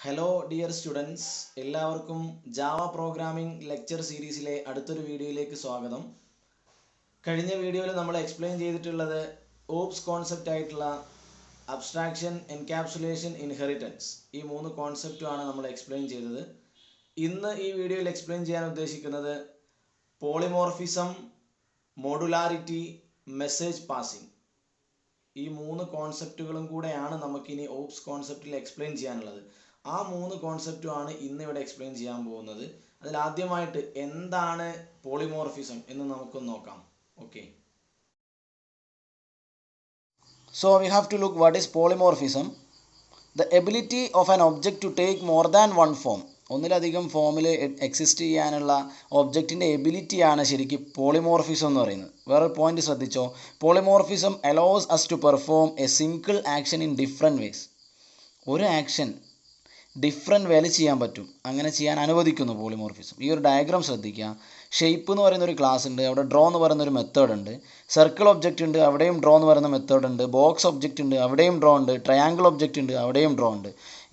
Hello dear students, എല്ലാവർക്കും Java programming lecture സീരീസിലെ അടുത്തൊരു വീഡിയോയിലേക്ക് സ്വാഗതം. കഴിഞ്ഞ വീഡിയോയിൽ നമ്മൾ എക്സ്പ്ലെയിൻ ചെയ്തിട്ടുള്ളത് ഓപ്സ് കോൺസെപ്റ്റ് ആയിട്ടുള്ള അബ്സ്ട്രാക്ഷൻ, എൻക്യാപ്സുലേഷൻ, ഇൻഹെറിറ്റൻസ്, ഈ മൂന്ന് കോൺസെപ്റ്റുമാണ് നമ്മൾ എക്സ്പ്ലെയിൻ ചെയ്തത്. ഇന്ന് ഈ വീഡിയോയിൽ എക്സ്പ്ലെയിൻ ചെയ്യാൻ ഉദ്ദേശിക്കുന്നത് പോളിമോർഫിസം, മോഡുലാരിറ്റി, മെസ്സേജ് പാസിംഗ്, ഈ മൂന്ന് കോൺസെപ്റ്റുകളും കൂടെയാണ് നമുക്കിനി ഓപ്സ് കോൺസെപ്റ്റിൽ എക്സ്പ്ലെയിൻ ചെയ്യാനുള്ളത്. ആ മൂന്ന് കോൺസെപ്റ്റുമാണ് ഇന്ന് ഇവിടെ എക്സ്പ്ലെയിൻ ചെയ്യാൻ പോകുന്നത്. അതിൽ ആദ്യമായിട്ട് എന്താണ് പോളിമോർഫിസം എന്ന് നമുക്കൊന്ന് നോക്കാം. Okay, so we have to look what is polymorphism. The ability of an object to take more than one form, ഒന്നിലധികം ഫോമിൽ എക്സിസ്റ്റ് ചെയ്യാനുള്ള ഒബ്ജക്റ്റിൻ്റെ എബിലിറ്റിയാണ് ശരിക്കും പോളിമോർഫിസം എന്ന് പറയുന്നത്. വേറൊരു പോയിന്റ് ശ്രദ്ധിച്ചോ, polymorphism allows us to perform a single action in different ways. ഒരു action different വേല ചെയ്യാൻ പറ്റും, അങ്ങനെ ചെയ്യാൻ അനുവദിക്കുന്നു പോളിമോർഫിസം. ഈ ഒരു ഡയഗ്രാം ശ്രദ്ധിക്കുക. ഷേപ്പ് എന്ന് പറയുന്ന ഒരു ക്ലാസ് ഉണ്ട്, അവിടെ ഡ്രോ എന്ന് പറയുന്ന ഒരു മെത്തേഡ് ഉണ്ട്. സർക്കിൾ ഒബ്ജക്റ്റ് ഉണ്ട്, അവിടെയും ഡ്രോ എന്ന് പറയുന്ന മെത്തേഡ് ഉണ്ട്. ബോക്സ് ഒബ്ജക്റ്റ് ഉണ്ട്, അവിടെയും ഡ്രോ ഉണ്ട്. ട്രയാങ്കിൾ ഒബ്ജക്റ്റ് ഉണ്ട്, അവിടെയും ഡ്രോ ഉണ്ട്.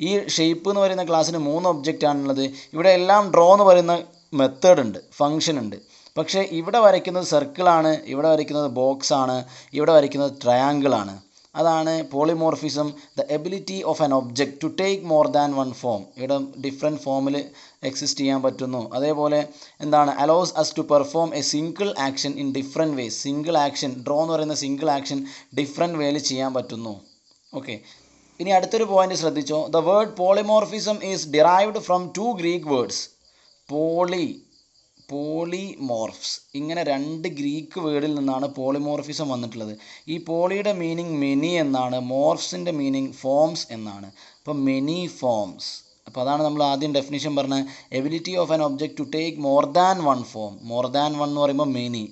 ഈ ഷേപ്പ് എന്ന് പറയുന്ന ക്ലാസ്സിന് 3 ഒബ്ജക്റ്റ് ആണുള്ളത്. ഇവിടെ എല്ലാം ഡ്രോ എന്ന് പറയുന്ന മെത്തേഡ് ഉണ്ട്, ഫംഗ്ഷൻ ഉണ്ട്. പക്ഷേ ഇവിടെ വരയ്ക്കുന്നത് സർക്കിളാണ്, ഇവിടെ വരയ്ക്കുന്നത് ബോക്സ് ആണ്, ഇവിടെ വരയ്ക്കുന്നത് ട്രയാങ്കിൾ ആണ്. അതാണ് polymorphism, the ability of an object to take more than one form. ഇവിടെ ഡിഫറെൻറ്റ് ഫോമിൽ എക്സിസ്റ്റ് ചെയ്യാൻ പറ്റുന്നു. അതേപോലെ എന്താണ്, allows us to perform a single action in different ways. Single action, draw എന്ന് പറയുന്ന സിംഗിൾ ആക്ഷൻ ഡിഫറെൻറ്റ് വേയിൽ ചെയ്യാൻ പറ്റുന്നു. ഓക്കെ, ഇനി അടുത്തൊരു പോയിന്റ് ശ്രദ്ധിച്ചോ. The word polymorphism is derived from 2 Greek words, polymorphs. ഇങ്ങനെ 2 ഗ്രീക്ക് വേർഡിൽ നിന്നാണ് പോളിമോർഫിസം വന്നിട്ടുള്ളത്. ഈ പോളിയുടെ മീനിങ് മെനി എന്നാണ്, മോർഫ്സിൻ്റെ മീനിങ് ഫോംസ് എന്നാണ്. അപ്പോൾ മെനി ഫോംസ്. അപ്പോൾ അതാണ് നമ്മൾ ആദ്യം ഡെഫിനിഷൻ പറഞ്ഞത്, ability of an object to take more than one form. More than one എന്ന് പറയുമ്പോൾ മെനി,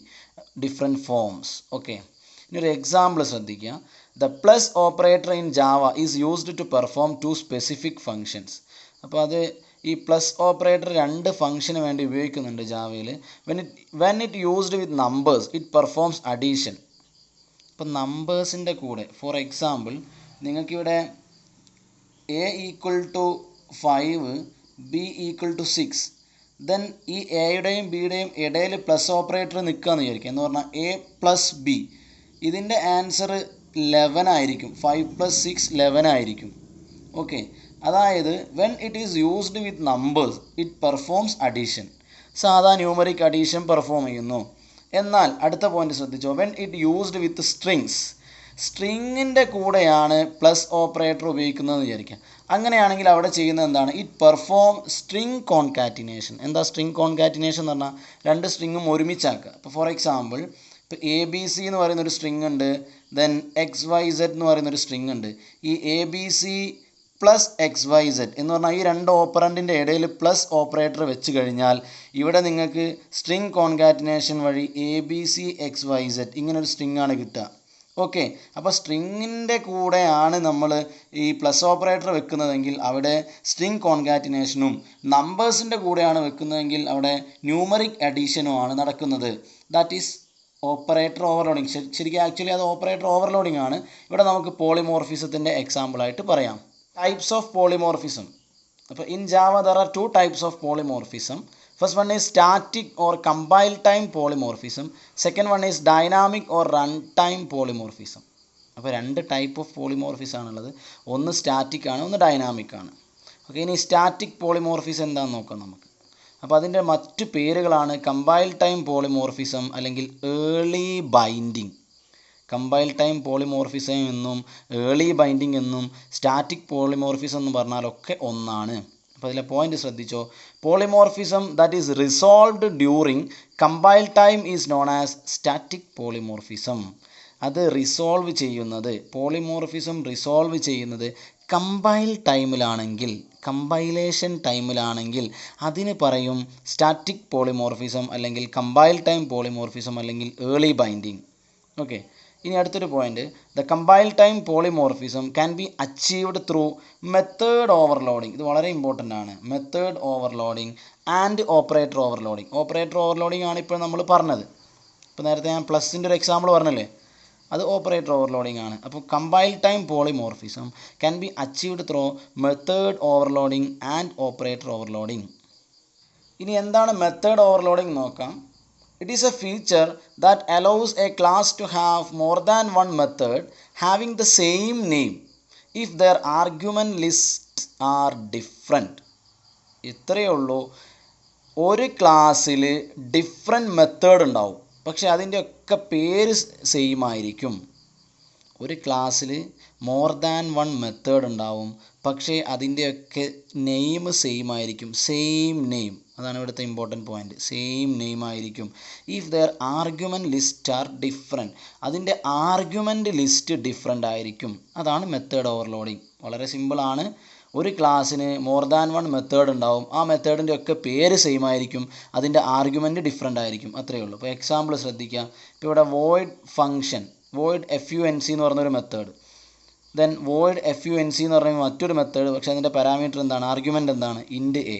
ഡിഫറെൻറ്റ് ഫോംസ്. ഓക്കെ, ഇനി ഒരു എക്സാമ്പിൾ ശ്രദ്ധിക്കുക. The plus operator in Java is used to perform 2 specific functions. അപ്പോൾ അത് ഈ പ്ലസ് ഓപ്പറേറ്റർ 2 ഫംഗ്ഷന് വേണ്ടി ഉപയോഗിക്കുന്നുണ്ട് ജാവയിൽ. When it used with numbers it performs addition. ഇപ്പം നമ്പേഴ്സിൻ്റെ കൂടെ, ഫോർ എക്സാമ്പിൾ, നിങ്ങൾക്കിവിടെ a equal to 5, b equal to 6. Then ഈ എയുടെയും ബിയുടെയും ഇടയിൽ പ്ലസ് ഓപ്പറേറ്റർ നിൽക്കുകയെന്ന് വിചാരിക്കുക. എന്ന് പറഞ്ഞാൽ എ പ്ലസ് ബി, ഇതിൻ്റെ ആൻസർ 11 ആയിരിക്കും. 5 + 6 11 ആയിരിക്കും. ഓക്കെ, അതായത് when it is used with numbers it performs addition. സാധാ ന്യൂമറിക് അഡീഷൻ പെർഫോം ചെയ്യുന്നു. എന്നാൽ അടുത്ത പോയിന്റ് ശ്രദ്ധിച്ചോ, when it used with strings, സ്ട്രിങ്ങിൻ്റെ കൂടെയാണ് പ്ലസ് ഓപ്പറേറ്റർ ഉപയോഗിക്കുന്നതെന്ന് വിചാരിക്കുക. അങ്ങനെയാണെങ്കിൽ അവിടെ ചെയ്യുന്നത് എന്താണ്, ഇറ്റ് പെർഫോം സ്ട്രിങ് കോൺകാറ്റിനേഷൻ. എന്താ സ്ട്രിങ് കോൺകാറ്റിനേഷൻ എന്ന് പറഞ്ഞാൽ 2 സ്ട്രിങ്ങും ഒരുമിച്ചാക്കുക. ഇപ്പോൾ ഫോർ എക്സാമ്പിൾ, ഇപ്പോൾ ABC എന്ന് പറയുന്നൊരു സ്ട്രിങ് ഉണ്ട്, ദെൻ XYZ എന്ന് പറയുന്നൊരു സ്ട്രിങ് ഉണ്ട്. ഈ ABC പ്ലസ് XYZ എന്ന് പറഞ്ഞാൽ ഈ 2 ഓപ്പറൻറ്റിൻ്റെ ഇടയിൽ പ്ലസ് ഓപ്പറേറ്റർ വെച്ച് കഴിഞ്ഞാൽ ഇവിടെ നിങ്ങൾക്ക് സ്ട്രിങ് കോൺകാറ്റിനേഷൻ വഴി ABC XYZ ഇങ്ങനൊരു സ്ട്രിങ് ആണ് കിട്ടുക. ഓക്കെ, അപ്പോൾ സ്ട്രിങ്ങിൻ്റെ കൂടെയാണ് നമ്മൾ ഈ പ്ലസ് ഓപ്പറേറ്റർ വെക്കുന്നതെങ്കിൽ അവിടെ സ്ട്രിങ് കോൺകാറ്റിനേഷനും, നമ്പേഴ്സിൻ്റെ കൂടെയാണ് വെക്കുന്നതെങ്കിൽ അവിടെ ന്യൂമറിക് അഡീഷനുമാണ് നടക്കുന്നത്. That is operator overloading. ശരിക്കും ആക്ച്വലി അത് ഓപ്പറേറ്റർ ഓവർലോഡിങ് ആണ്. ഇവിടെ നമുക്ക് പോളിമോർഫിസത്തിൻ്റെ എക്സാമ്പിളായിട്ട് പറയാം. Types of polymorphism. അപ്പോൾ in Java there are 2 types of polymorphism. First one is static or compile time polymorphism. Second one is dynamic or run time polymorphism. അപ്പോൾ 2 ടൈപ്പ് ഓഫ് പോളിമോർഫിസം ആണുള്ളത്. ഒന്ന് സ്റ്റാറ്റിക് ആണ്, ഒന്ന് ഡൈനാമിക് ആണ്. Okay, ഇനി static polymorphism എന്താണെന്ന് നോക്കാം നമുക്ക്. അപ്പോൾ അതിൻ്റെ മറ്റ് പേരുകളാണ് കമ്പൈൽ ടൈം പോളിമോർഫിസം അല്ലെങ്കിൽ early binding. Compile time polymorphism എന്നും ഏർലി ബൈൻഡിങ് എന്നും സ്റ്റാറ്റിക് പോളിമോർഫിസം എന്ന് പറഞ്ഞാലൊക്കെ ഒന്നാണ്. അപ്പോൾ അതിലെ പോയിന്റ് ശ്രദ്ധിച്ചോ, polymorphism that is resolved during compile time is known as static polymorphism. അത് റിസോൾവ് ചെയ്യുന്നത്, പോളിമോർഫിസം റിസോൾവ് ചെയ്യുന്നത് കമ്പൈൽ ടൈമിലാണെങ്കിൽ, കമ്പൈലേഷൻ ടൈമിലാണെങ്കിൽ അതിന് പറയും സ്റ്റാറ്റിക് പോളിമോർഫിസം അല്ലെങ്കിൽ കമ്പൈൽ ടൈം പോളിമോർഫിസം അല്ലെങ്കിൽ ഏർലി ബൈൻഡിങ്. ഓക്കെ, ഇനി അടുത്തൊരു point, the compile time polymorphism can be achieved through method overloading. ഇത് വളരെ ഇമ്പോർട്ടൻ്റ് ആണ്. Method overloading and operator overloading. Operator overloading ആണ് ഇപ്പോൾ നമ്മൾ പറഞ്ഞത്. ഇപ്പോൾ നേരത്തെ ഞാൻ പ്ലസിൻ്റെ ഒരു എക്സാമ്പിൾ പറഞ്ഞല്ലേ, അത് ഓപ്പറേറ്റർ ഓവർലോഡിംഗ് ആണ്. അപ്പോൾ compile time polymorphism can be achieved through method overloading and operator overloading. ഇനി എന്താണ് മെത്തേഡ് ഓവർലോഡിംഗ് നോക്കാം. It is a feature that allows a class to have more than one method having the same name if their argument lists are different. ഇത്രയേ ഉള്ളൂ. ഒരു ക്ലാസ്സിൽ different method ഉണ്ടാവും, പക്ഷെ അതിൻ്റെ ഒക്കെ പേര് സെയിം ആയിരിക്കും. ഒരു ക്ലാസ്സിൽ മോർ ദാൻ വൺ മെത്തേഡ് ഉണ്ടാവും, പക്ഷേ അതിൻ്റെയൊക്കെ നെയിം സെയിം ആയിരിക്കും. സെയിം നെയിം, അതാണ് ഇവിടുത്തെ ഇമ്പോർട്ടൻറ്റ് പോയിൻ്റ്. സെയിം നെയിം ആയിരിക്കും. If there argument list are different, അതിൻ്റെ ആർഗ്യുമെൻറ്റ് ലിസ്റ്റ് ഡിഫറെൻ്റ് ആയിരിക്കും. അതാണ് മെത്തേഡ് ഓവർലോഡിങ്. വളരെ സിമ്പിളാണ്. ഒരു ക്ലാസ്സിന് മോർ ദാൻ വൺ മെത്തേഡ് ഉണ്ടാവും, ആ മെത്തേഡിൻ്റെ ഒക്കെ പേര് സെയിം ആയിരിക്കും, അതിൻ്റെ ആർഗ്യുമെൻറ്റ് ഡിഫറെൻ്റ് ആയിരിക്കും. അത്രയേ ഉള്ളൂ. ഇപ്പോൾ എക്സാമ്പിൾ ശ്രദ്ധിക്കുക. ഇപ്പോൾ ഇവിടെ വോയിഡ് ഫംഗ്ഷൻ, വോയിഡ് FUNC എന്ന് പറഞ്ഞൊരു മെത്തേഡ്, ദെൻ വോയിഡ് FUNC എന്ന് പറഞ്ഞ മറ്റൊരു മെത്തേഡ്, പക്ഷേ അതിൻ്റെ പാരാമീറ്റർ എന്താണ്, ആർഗ്യുമെൻ്റ് എന്താണ്, ഇൻറ്റ് എ.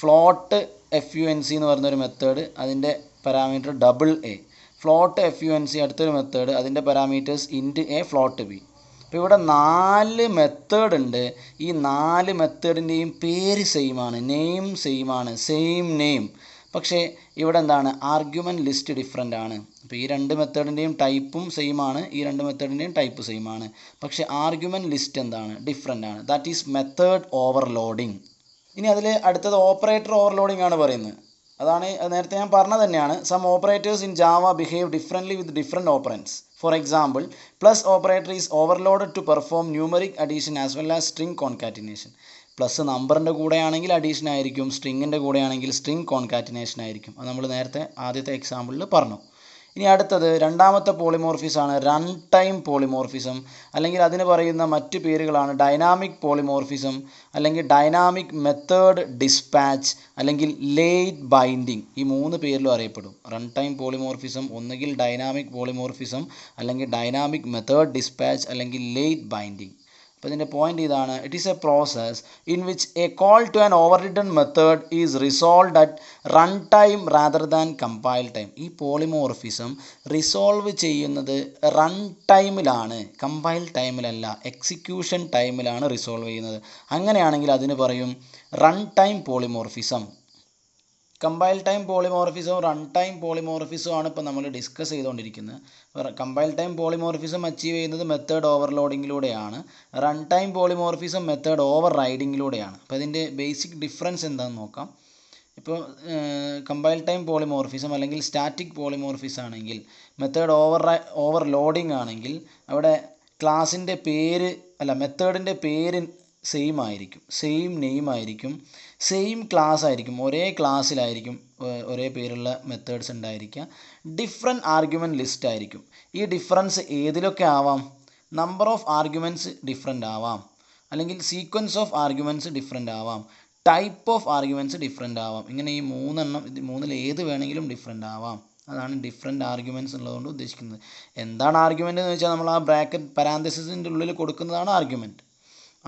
ഫ്ലോട്ട് FUNC എന്ന് പറഞ്ഞൊരു മെത്തേഡ്, അതിൻ്റെ parameter double A. Float FUNC അടുത്തൊരു മെത്തേഡ്, അതിൻ്റെ പാരാമീറ്റേഴ്സ് ഇൻറ്റ് എ ഫ്ലോട്ട് ബി. അപ്പോൾ ഇവിടെ 4 മെത്തേഡ് ഉണ്ട്. ഈ 4 മെത്തേഡിൻ്റെയും പേര് സെയിം ആണ്, നെയിം സെയിം ആണ്, സെയിം നെയിം. പക്ഷേ ഇവിടെ എന്താണ്, ആർഗ്യുമെൻറ്റ് ലിസ്റ്റ് ഡിഫറെൻ്റ് ആണ്. അപ്പോൾ ഈ 2 മെത്തേഡിൻ്റെയും ടൈപ്പും സെയിം ആണ്, ഈ 2 മെത്തേഡിൻ്റെയും ടൈപ്പ് സെയിം ആണ്, പക്ഷേ ആർഗ്യുമെൻറ്റ് ലിസ്റ്റ് എന്താണ്, ഡിഫറെൻ്റ് ആണ്. That is method overloading. ഇനി അതിൽ അടുത്തത് ഓപ്പറേറ്റർ ഓവർലോഡിംഗ് ആണ് പറയുന്നത്. അതാണ് നേരത്തെ ഞാൻ പറഞ്ഞത് തന്നെയാണ്. Some operators in Java behave differently with different operands. For example, plus operator is overloaded to perform numeric addition as well as string concatenation. Plus നമ്പറിൻ്റെ കൂടെയാണെങ്കിൽ അഡീഷൻ ആയിരിക്കും, സ്ട്രിങ്ങിൻ്റെ കൂടെയാണെങ്കിൽ സ്ട്രിംഗ് കോൺകാറ്റിനേഷൻ ആയിരിക്കും. അത് നമ്മൾ നേരത്തെ ആദ്യത്തെ എക്സാമ്പിളിൽ പറഞ്ഞു. ഇനി അടുത്തത് രണ്ടാമത്തെ പോളിമോർഫിസമാണ് റൺ ടൈം പോളിമോർഫിസം, അല്ലെങ്കിൽ അതിന് പറയുന്ന മറ്റ് പേരുകളാണ് ഡൈനാമിക് പോളിമോർഫിസം, അല്ലെങ്കിൽ ഡൈനാമിക് മെത്തേഡ് ഡിസ്പാച്ച്, അല്ലെങ്കിൽ ലേറ്റ് ബൈൻഡിങ്. ഈ 3 പേരിലും അറിയപ്പെടും. റൺ ടൈം പോളിമോർഫിസം, ഒന്നുകിൽ ഡൈനാമിക് പോളിമോർഫിസം, അല്ലെങ്കിൽ ഡൈനാമിക് മെത്തേഡ് ഡിസ്പാച്ച്, അല്ലെങ്കിൽ ലേറ്റ് ബൈൻഡിങ്. അപ്പോൾ ഇതിൻ്റെ പോയിൻ്റ് ഇതാണ്. It is a process in which a call to an overridden method is resolved at run time rather than compile time. ഈ polymorphism resolve ചെയ്യുന്നത് run ടൈമിലാണ്, compile ടൈമിലല്ല, execution ടൈമിലാണ് resolve ചെയ്യുന്നത്. അങ്ങനെയാണെങ്കിൽ അതിന് പറയും run time polymorphism. Compile time പോളിമോർഫിസവും റൺ ടൈം പോളിമോർഫിസവും ആണ് ഇപ്പോൾ നമ്മൾ ഡിസ്കസ് ചെയ്തുകൊണ്ടിരിക്കുന്നത്. കമ്പൈൽ ടൈം പോളിമോർഫിസം അച്ചീവ് ചെയ്യുന്നത് മെത്തേഡ് ഓവർലോഡിങ്ങിലൂടെയാണ്. റൺ ടൈം പോളിമോർഫിസം മെത്തേഡ് ഓവർ റൈഡിങ്ങിലൂടെയാണ്. അപ്പോൾ അതിൻ്റെ ബേസിക് ഡിഫറൻസ് എന്താണെന്ന് നോക്കാം. ഇപ്പോൾ കമ്പൈൽ ടൈം പോളിമോർഫിസം അല്ലെങ്കിൽ സ്റ്റാറ്റിക് പോളിമോർഫിസം ആണെങ്കിൽ, മെത്തേഡ് ഓവർലോഡിങ് ആണെങ്കിൽ അവിടെ ക്ലാസിൻ്റെ പേര് മെത്തേഡിൻ്റെ പേര് സെയിം ആയിരിക്കും, സെയിം നെയിം ആയിരിക്കും, സെയിം ക്ലാസ് ആയിരിക്കും, ഒരേ ക്ലാസ്സിലായിരിക്കും ഒരേ പേരുള്ള മെത്തേഡ്സ് ഉണ്ടായിരിക്കുക. ഡിഫറെൻറ്റ് ആർഗ്യുമെൻറ്റ് ലിസ്റ്റ് ആയിരിക്കും. ഈ ഡിഫറൻസ് ഏതിലൊക്കെ ആവാം, നമ്പർ ഓഫ് ആർഗ്യുമെൻറ്റ്സ് ഡിഫറെൻ്റ് ആവാം, അല്ലെങ്കിൽ സീക്വൻസ് ഓഫ് ആർഗ്യുമെൻറ്റ്സ് ഡിഫറെൻ്റ് ആവാം, ടൈപ്പ് ഓഫ് ആർഗ്യുമെൻറ്റ്സ് ഡിഫറെൻ്റ് ആവാം. ഇങ്ങനെ ഈ 3 എണ്ണം, ഇത് 3-ൽ ഏത് വേണമെങ്കിലും ഡിഫറെൻ്റ് ആവാം. അതാണ് ഡിഫറെൻറ്റ് ആർഗ്യുമെൻറ്റ്സ് ഉള്ളതുകൊണ്ട് ഉദ്ദേശിക്കുന്നത്. എന്താണ് ആർഗ്യുമെൻ്റ് എന്ന് വെച്ചാൽ നമ്മൾ ആ ബ്രാക്കറ്റ് പാരാന്തസിസിൻ്റെ ഉള്ളിൽ കൊടുക്കുന്നതാണ് ആർഗ്യുമെൻറ്റ്.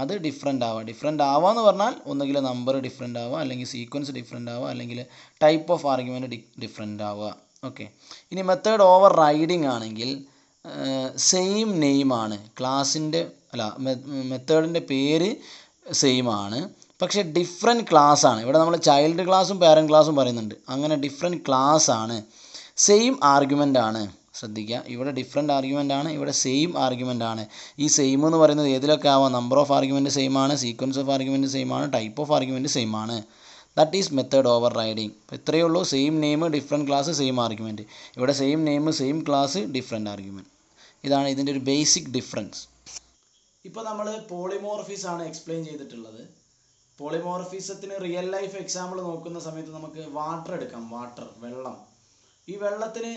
അത് ഡിഫറെൻ്റ് ആവുക. ഡിഫറെൻ്റ് ആവുക എന്ന് പറഞ്ഞാൽ ഒന്നുകിൽ നമ്പർ ഡിഫറെൻ്റ് ആവുക, അല്ലെങ്കിൽ സീക്വൻസ് ഡിഫറെൻ്റ് ആവുക, അല്ലെങ്കിൽ ടൈപ്പ് ഓഫ് ആർഗ്യുമെൻറ്റ് ഡിഫറെൻ്റ് ആവുക. ഓക്കെ. ഇനി മെത്തേഡ് ഓവർ റൈഡിങ് ആണെങ്കിൽ സെയിം നെയിമാണ്, ക്ലാസിൻ്റെ മെത്തേഡിൻ്റെ പേര് സെയിം ആണ്, പക്ഷേ ഡിഫറെൻറ്റ് ക്ലാസ് ആണ്. ഇവിടെ നമ്മൾ ചൈൽഡ് ക്ലാസ്സും പാരൻറ്റ് ക്ലാസ്സും പറയുന്നുണ്ട്. അങ്ങനെ ഡിഫറെൻറ്റ് ക്ലാസ് ആണ്, സെയിം ആർഗ്യുമെൻ്റ് ആണ്. ശ്രദ്ധിക്കുക, ഇവിടെ ഡിഫറെൻറ്റ് ആർഗ്യുമെൻ്റ് ആണ്, ഇവിടെ സെയിം ആർഗ്യുമെൻ്റ് ആണ്. ഈ സെയിം എന്ന് പറയുന്നത് ഏതിലൊക്കെ ആവാം, നമ്പർ ഓഫ് ആർഗ്യുമെൻറ്റ് സെയിം ആണ്, സീക്വൻസ് ഓഫ് ആർഗ്യുമെൻറ്റ് സെയിം ആണ്, ടൈപ്പ് ഓഫ് ആർഗ്യുമെൻറ്റ് സെയിം ആണ്. That is method overriding. അപ്പോൾ ഇത്രയേ ഉള്ളൂ. Same name, different class, same argument. ഇവിടെ same name, same class, different argument. ഇതാണ് ഇതിൻ്റെ ഒരു ബേസിക് ഡിഫറൻസ്. ഇപ്പോൾ നമ്മൾ പോളിമോർഫിസം ആണ് എക്സ്പ്ലെയിൻ ചെയ്തിട്ടുള്ളത്. പോളിമോർഫിസത്തിന് റിയൽ ലൈഫ് എക്സാമ്പിൾ നോക്കുന്ന സമയത്ത് നമുക്ക് വാട്ടർ എടുക്കാം. വാട്ടർ, വെള്ളം. ഈ വെള്ളത്തിന്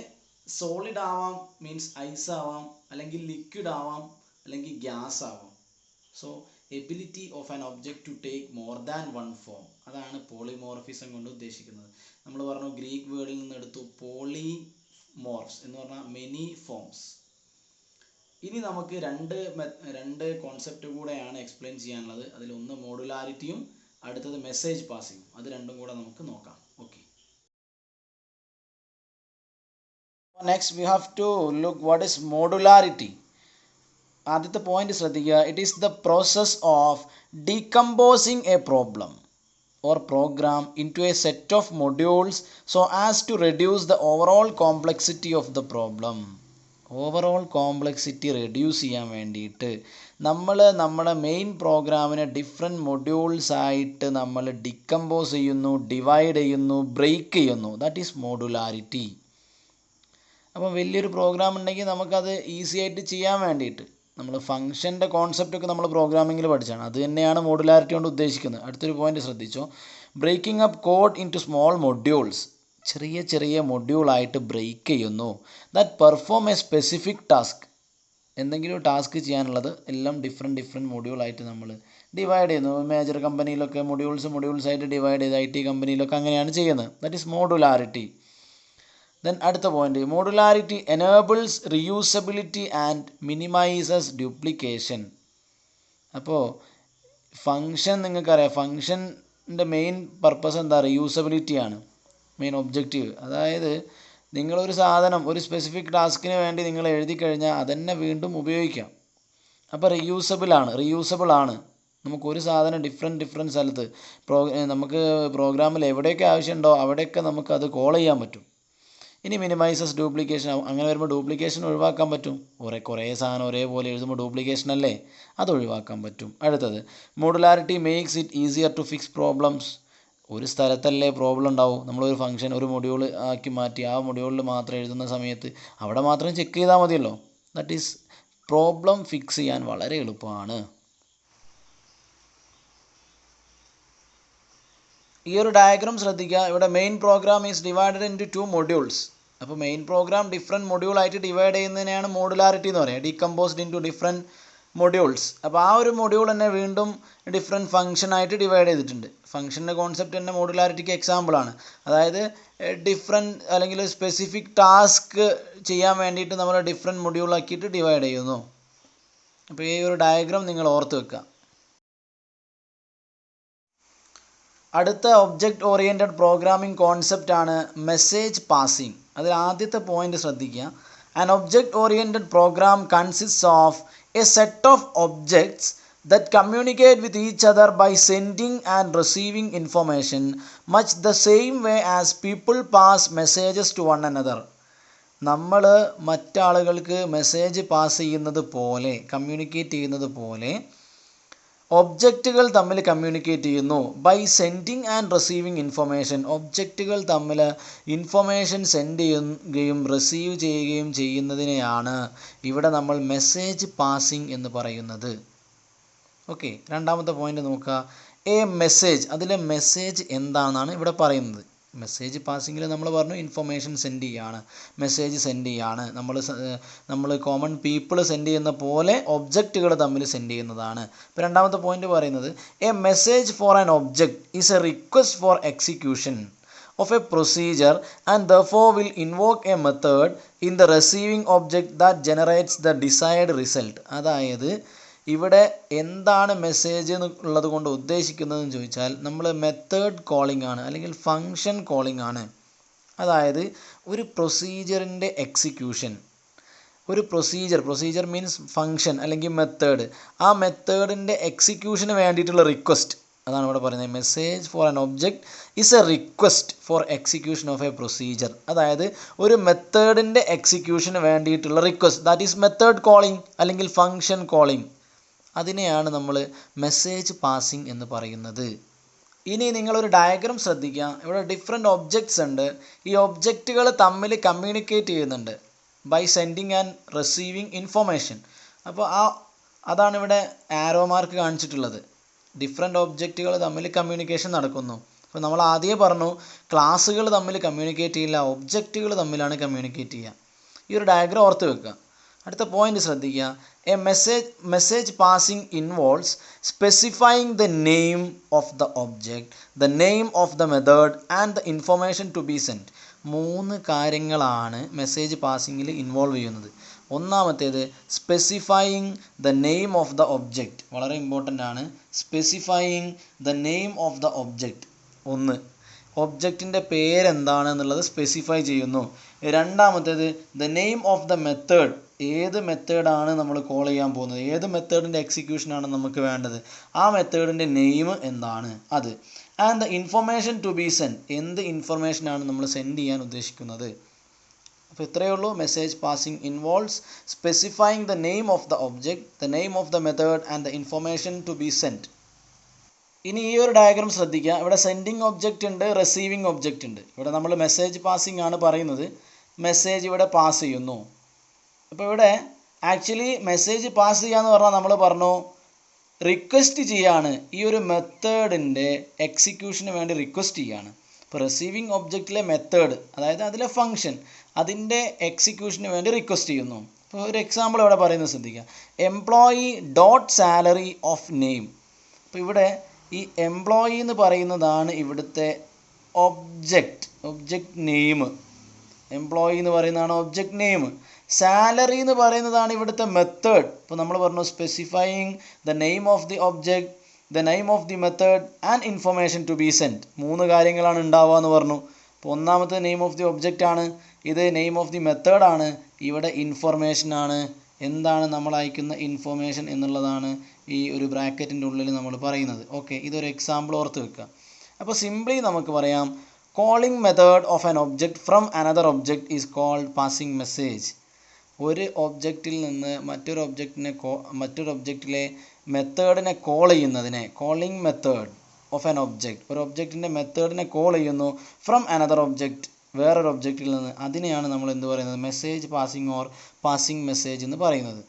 സോളിഡ് ആവാം, മീൻസ് ഐസ് ആവാം, അല്ലെങ്കിൽ ലിക്വിഡ് ആവാം, അല്ലെങ്കിൽ ഗ്യാസ് ആവാം. So ability of an object to take more than one form, അതാണ് പോളിമോർഫിസം കൊണ്ട് ഉദ്ദേശിക്കുന്നത്. നമ്മൾ പറഞ്ഞു ഗ്രീക്ക് വേർഡിൽ നിന്ന് എടുത്തു പോളിമോർഫ്സ് എന്ന് പറഞ്ഞാൽ മെനി ഫോംസ്. ഇനി നമുക്ക് രണ്ട് കോൺസെപ്റ്റ് കൂടെയാണ് എക്സ്പ്ലെയിൻ ചെയ്യാനുള്ളത്. അതിലൊന്ന് മോഡുലാരിറ്റിയും അടുത്തത് മെസ്സേജ് പാസിങ്ങും. അത് രണ്ടും കൂടെ നമുക്ക് നോക്കാം. Okay. Next we have to look what is modularity. ആദ്യത്തെ പോയിന്റ് ശ്രദ്ധിക്കുക. It is the process of decomposing A problem or program into a set of modules so as to reduce the overall complexity of the problem. Overall complexity reduce ചെയ്യാൻ വേണ്ടിയിട്ട് നമ്മൾ നമ്മുടെ main പ്രോഗ്രാമിനെ different modules ആയിട്ട് നമ്മൾ decompose ചെയ്യുന്നു, divide ചെയ്യുന്നു, break ചെയ്യുന്നു. That is modularity. അപ്പം വലിയൊരു പ്രോഗ്രാം ഉണ്ടെങ്കിൽ നമുക്കത് ഈസി ആയിട്ട് ചെയ്യാൻ വേണ്ടിയിട്ട് നമ്മൾ ഫംഗ്ഷൻ്റെ കോൺസെപ്റ്റൊക്കെ നമ്മൾ പ്രോഗ്രാമിങ്ങിൽ പഠിച്ചാണ്. അത് തന്നെയാണ് മോഡുലാരിറ്റി കൊണ്ട് ഉദ്ദേശിക്കുന്നത്. അടുത്തൊരു പോയിന്റ് ശ്രദ്ധിച്ചോ. Breaking up code into small modules. ചെറിയ ചെറിയ മൊഡ്യൂളായിട്ട് ബ്രേക്ക് ചെയ്യുന്നു. That perform a specific task. എന്തെങ്കിലും ഒരു ടാസ്ക് ചെയ്യാനുള്ളത് എല്ലാം ഡിഫറെൻറ്റ് മൊഡ്യൂളായിട്ട് നമ്മൾ ഡിവൈഡ് ചെയ്യുന്നു. മേജർ കമ്പനിയിലൊക്കെ മൊഡ്യൂൾസ് ആയിട്ട് ഡിവൈഡ് ചെയ്ത് IT കമ്പനിയിലൊക്കെ അങ്ങനെയാണ് ചെയ്യുന്നത്. That is modularity. ദെൻ അടുത്ത point, modularity enables reusability and minimises duplication. അപ്പോൾ ഫങ്ഷൻ നിങ്ങൾക്കറിയാം, ഫങ്ഷൻ്റെ മെയിൻ പർപ്പസ് എന്താ? റീയൂസബിലിറ്റിയാണ് മെയിൻ ഒബ്ജക്റ്റീവ്. അതായത് നിങ്ങളൊരു സാധനം ഒരു സ്പെസിഫിക് ടാസ്കിന് വേണ്ടി നിങ്ങൾ എഴുതി കഴിഞ്ഞാൽ അതന്നെ വീണ്ടും ഉപയോഗിക്കാം. അപ്പോൾ റീയൂസബിൾ ആണ്. നമുക്കൊരു സാധനം ഡിഫറെൻറ്റ് സ്ഥലത്ത് നമുക്ക് പ്രോഗ്രാമിൽ എവിടെയൊക്കെ ആവശ്യമുണ്ടോ അവിടെയൊക്കെ നമുക്കത് കോൾ ചെയ്യാൻ പറ്റും. ഇനി മിനിമൈസസ് ഡ്യൂപ്ലിക്കേഷൻ. അങ്ങനെ വരുമ്പോൾ ഡ്യൂപ്ലിക്കേഷൻ ഒഴിവാക്കാൻ പറ്റും. കുറേ സാധനം ഒരേപോലെ എഴുതുമ്പോൾ ഡ്യൂപ്ലിക്കേഷൻ അല്ലേ, അത് ഒഴിവാക്കാൻ പറ്റും. അടുത്തത്, modularity makes it easier to fix problems. ഒരു സ്ഥലത്തല്ലേ പ്രോബ്ലം ഉണ്ടാവും. നമ്മളൊരു ഫംഗ്ഷൻ ഒരു മൊഡ്യൂൾ ആക്കി മാറ്റി ആ മൊഡ്യൂളിൽ മാത്രം എഴുതുന്ന സമയത്ത് അവിടെ മാത്രം ചെക്ക് ചെയ്താൽ മതിയല്ലോ. ദാറ്റ് ഈസ് പ്രോബ്ലം ഫിക്സ് ചെയ്യാൻ വളരെ എളുപ്പമാണ്. ഈ ഒരു ഡയഗ്രാം ശ്രദ്ധിക്കുക. ഇവിടെ main program is divided into 2 modules. അപ്പോൾ മെയിൻ പ്രോഗ്രാം ഡിഫറെൻറ്റ് മൊഡ്യൂളായിട്ട് ഡിവൈഡ് ചെയ്യുന്നതിനെയാണ് മോഡുലാരിറ്റി എന്ന് പറയുക. Decomposed into different modules. അപ്പോൾ ആ ഒരു മൊഡ്യൂൾ തന്നെ വീണ്ടും ഡിഫറെൻറ്റ് ഫംഗ്ഷനായിട്ട് ഡിവൈഡ് ചെയ്തിട്ടുണ്ട്. ഫംഗ്ഷൻ്റെ കോൺസെപ്റ്റ് തന്നെ മോഡുലാരിറ്റിക്ക് എക്സാമ്പിളാണ്. അതായത് ഡിഫറെൻറ്റ് അല്ലെങ്കിൽ സ്പെസിഫിക് ടാസ്ക് ചെയ്യാൻ വേണ്ടിയിട്ട് നമ്മൾ ഡിഫറെൻറ്റ് മൊഡ്യൂളാക്കിയിട്ട് ഡിവൈഡ് ചെയ്യുന്നു. അപ്പോൾ ഈ ഒരു ഡയഗ്രാം നിങ്ങൾ ഓർത്ത് വെക്കുക. അടുത്ത ഒബ്ജക്റ്റ് ഓറിയൻറ്റഡ് പ്രോഗ്രാമിംഗ് കോൺസെപ്റ്റാണ് മെസ്സേജ് പാസിംഗ്. അതിൽ ആദ്യത്തെ പോയിന്റ് ശ്രദ്ധിക്കുക. An object oriented program consist of a set of objects that communicate with each other by sending and receiving information much the same way as people pass messages to one another. നമ്മൾ മറ്റാളുകൾക്ക് message pass ചെയ്യുന്നത് പോലെ, communicate ചെയ്യുന്നത് പോലെ ഒബ്ജക്റ്റുകൾ തമ്മിൽ communicate ചെയ്യുന്നു. By sending and receiving information. ഒബ്ജക്റ്റുകൾ തമ്മിൽ ഇൻഫർമേഷൻ സെൻഡ് ചെയ്യുകയും റിസീവ് ചെയ്യുകയും ചെയ്യുന്നതിനെയാണ് ഇവിടെ നമ്മൾ മെസ്സേജ് പാസിംഗ് എന്ന് പറയുന്നത്. ഓക്കെ, രണ്ടാമത്തെ പോയിന്റ് നോക്കുക. A message. അതിലെ മെസ്സേജ് എന്താണെന്നാണ് ഇവിടെ പറയുന്നത്. മെസ്സേജ് പാസിങ്ങിൽ നമ്മൾ പറഞ്ഞു ഇൻഫർമേഷൻ സെൻഡ് ചെയ്യാണ്, മെസ്സേജ് സെൻഡ് ചെയ്യാണ്. നമ്മൾ കോമൺ പീപ്പിൾ സെൻഡ് ചെയ്യുന്ന പോലെ ഒബ്ജക്റ്റുകൾ തമ്മിൽ സെൻഡ് ചെയ്യുന്നതാണ്. ഇപ്പോൾ രണ്ടാമത്തെ പോയിന്റ് പറയുന്നത് A message for an object is A request for execution of A procedure and therefore will invoke a method in the receiving object that generates the desired result. അതായത് ഇവിടെ എന്താണ് മെസ്സേജ് എന്നുള്ളത് കൊണ്ട് ഉദ്ദേശിക്കുന്നതെന്ന് ചോദിച്ചാൽ നമ്മൾ മെത്തേഡ് കോളിംഗ് ആണ് അല്ലെങ്കിൽ ഫങ്ഷൻ കോളിംഗ് ആണ്. അതായത് ഒരു പ്രൊസീജിയറിൻ്റെ എക്സിക്യൂഷൻ, ഒരു പ്രൊസീജിയർ മീൻസ് ഫങ്ഷൻ അല്ലെങ്കിൽ മെത്തേഡ്, ആ മെത്തേഡിൻ്റെ എക്സിക്യൂഷന് വേണ്ടിയിട്ടുള്ള റിക്വസ്റ്റ്, അതാണ് ഇവിടെ പറയുന്നത്. Message for an object is A request for execution of A procedure. അതായത് ഒരു മെത്തേഡിൻ്റെ എക്സിക്യൂഷന് വേണ്ടിയിട്ടുള്ള request, that is method calling അല്ലെങ്കിൽ ഫങ്ഷൻ കോളിംഗ്. അതിനെയാണ് നമ്മൾ മെസ്സേജ് പാസിംഗ് എന്ന് പറയുന്നത്. ഇനി നിങ്ങളൊരു ഡയഗ്രാം ശ്രദ്ധിക്കുക. ഇവിടെ ഡിഫറെൻറ്റ് ഒബ്ജക്ട്സ് ഉണ്ട്. ഈ ഒബ്ജക്റ്റുകൾ തമ്മിൽ കമ്മ്യൂണിക്കേറ്റ് ചെയ്യുന്നുണ്ട് by sending and receiving information. അപ്പോൾ അതാണ് ഇവിടെ ആരോ മാർക്ക് കാണിച്ചിട്ടുള്ളത്. ഡിഫറെൻറ്റ് ഒബ്ജക്റ്റുകൾ തമ്മിൽ കമ്മ്യൂണിക്കേഷൻ നടക്കുന്നു. അപ്പോൾ നമ്മൾ ആദ്യമേ പറഞ്ഞു ക്ലാസ്സുകൾ തമ്മിൽ കമ്മ്യൂണിക്കേറ്റ് ചെയ്യില്ല, ഒബ്ജക്റ്റുകൾ തമ്മിലാണ് കമ്മ്യൂണിക്കേറ്റ് ചെയ്യുക. ഈ ഒരു ഡയഗ്രാം ഓർത്ത് വെക്കുക. അടുത്ത പോയിന്റ് ശ്രദ്ധിക്കുക. A message passing involves specifying the name of the object, the name of the method and the information to be send. 3 കാര്യങ്ങളാണ് മെസ്സേജ് പാസിങ്ങിൽ ഇൻവോൾവ് ചെയ്യുന്നത്. ഒന്നാമത്തേത് specifying the name of the object. വളരെ important ആണ്. Specifying the name of the object. ഒബ്ജക്റ്റിൻ്റെ പേരെന്താണ് എന്നുള്ളത് specify ചെയ്യുന്നു. രണ്ടാമത്തേത് the name of the method, ഏത് മെത്തേഡാണ് നമ്മൾ കോൾ ചെയ്യാൻ പോകുന്നത്, ഏത് മെത്തേഡിൻ്റെ എക്സിക്യൂഷനാണ് നമുക്ക് വേണ്ടത്, ആ മെത്തേഡിൻ്റെ നെയിം എന്താണ് അത്. And the information to be send, എന്ത് ഇൻഫർമേഷനാണ് നമ്മൾ സെൻഡ് ചെയ്യാൻ ഉദ്ദേശിക്കുന്നത്. അപ്പോൾ ഇത്രയേ ഉള്ളൂ. Message passing involves specifying the name of the object, the name of the method and the information to be send. ഇനി ഈ ഒരു ഡയഗ്രാം ശ്രദ്ധിക്കുക. ഇവിടെ സെൻഡിങ് ഒബ്ജക്റ്റ് ഉണ്ട്, റിസീവിങ് ഒബ്ജക്റ്റ് ഉണ്ട്. ഇവിടെ നമ്മൾ മെസ്സേജ് പാസിംഗ് ആണ് പറയുന്നത്. മെസ്സേജ് ഇവിടെ പാസ് ചെയ്യുന്നു. അപ്പോൾ ഇവിടെ ആക്ച്വലി മെസ്സേജ് പാസ് ചെയ്യാന്ന് പറഞ്ഞാൽ നമ്മൾ പറഞ്ഞു റിക്വസ്റ്റ് ചെയ്യാണ്, ഈ ഒരു മെത്തേഡിൻ്റെ എക്സിക്യൂഷന് വേണ്ടി റിക്വസ്റ്റ് ചെയ്യാണ്. ഇപ്പോൾ റിസീവിങ് ഒബ്ജക്റ്റിലെ മെത്തേഡ്, അതായത് അതിലെ ഫംഗ്ഷൻ, അതിൻ്റെ എക്സിക്യൂഷന് വേണ്ടി റിക്വസ്റ്റ് ചെയ്യുന്നു. ഇപ്പോൾ ഒരു എക്സാമ്പിൾ ഇവിടെ പറയുന്നത് ശ്രദ്ധിക്കുക. Employee dot salary of name. അപ്പോൾ ഇവിടെ ഈ എംപ്ലോയി എന്ന് പറയുന്നതാണ് ഇവിടുത്തെ ഒബ്ജക്റ്റ് നെയിം. എംപ്ലോയി എന്ന് പറയുന്നതാണ് ഒബ്ജക്റ്റ് നെയിം. സാലറി എന്ന് പറയുന്നതാണ് ഇവിടുത്തെ മെത്തേഡ്. ഇപ്പോൾ നമ്മൾ പറഞ്ഞു specifying the name of the object, the name of the method and information to be send. 3 കാര്യങ്ങളാണ് ഉണ്ടാവുക എന്ന് പറഞ്ഞു. അപ്പോൾ ഒന്നാമത്തെ നെയിം ഓഫ് ദി ഒബ്ജക്റ്റ് ആണ്, ഇത് നെയിം ഓഫ് ദി മെത്തേഡാണ്, ഇവിടെ ഇൻഫർമേഷനാണ്. എന്താണ് നമ്മൾ അയക്കുന്ന ഇൻഫർമേഷൻ എന്നുള്ളതാണ് ഈ ഒരു ബ്രാക്കറ്റിൻ്റെ ഉള്ളിൽ നമ്മൾ പറയുന്നത്. ഓക്കെ, ഇതൊരു എക്സാമ്പിൾ ഓർത്ത് വെക്കുക. അപ്പോൾ സിംപ്ലി നമുക്ക് പറയാം calling method of an object from another object is called passing message. ഒരു ഒബ്ജക്റ്റിൽ നിന്ന് മറ്റൊരു ഒബ്ജക്റ്റിലെ മെത്തേഡിനെ കോൾ ചെയ്യുന്നതിനെ calling method of an object, ഒരു ഒബ്ജക്റ്റിൻ്റെ മെത്തേഡിനെ കോൾ ചെയ്യുന്നു ഫ്രം അനദർ ഒബ്ജക്റ്റ്, വേറൊരു ഒബ്ജക്റ്റിൽ നിന്ന്. അതിനെയാണ് നമ്മൾ എന്ത് പറയുന്നത്, message passing or passing message എന്ന് പറയുന്നത്.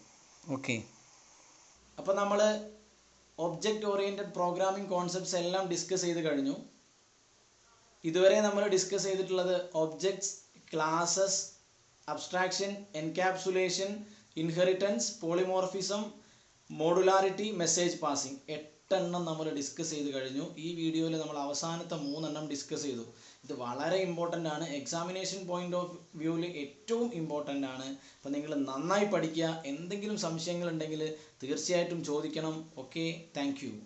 ഓക്കെ, അപ്പോൾ നമ്മൾ ഒബ്ജക്റ്റ് ഓറിയൻറ്റഡ് പ്രോഗ്രാമിംഗ് കോൺസെപ്റ്റ്സ് എല്ലാം ഡിസ്കസ് ചെയ്ത് കഴിഞ്ഞു. ഇതുവരെ നമ്മൾ ഡിസ്കസ് ചെയ്തിട്ടുള്ളത് objects, classes, abstraction, encapsulation, inheritance, polymorphism, modularity, message passing. 8 എണ്ണം നമ്മൾ ഡിസ്കസ് ചെയ്ത് കഴിഞ്ഞു. ഈ വീഡിയോയിൽ നമ്മൾ അവസാനത്തെ 3 എണ്ണം ഡിസ്കസ് ചെയ്തു. ഇത് വളരെ ഇമ്പോർട്ടൻ്റ് ആണ്, എക്സാമിനേഷൻ പോയിന്റ് ഓഫ് വ്യൂവിൽ ഏറ്റവും ഇമ്പോർട്ടൻ്റ് ആണ്. അപ്പോൾ നിങ്ങൾ നന്നായി പഠിക്കുക. എന്തെങ്കിലും സംശയങ്ങളുണ്ടെങ്കിൽ തീർച്ചയായിട്ടും ചോദിക്കണം. Okay, thank you.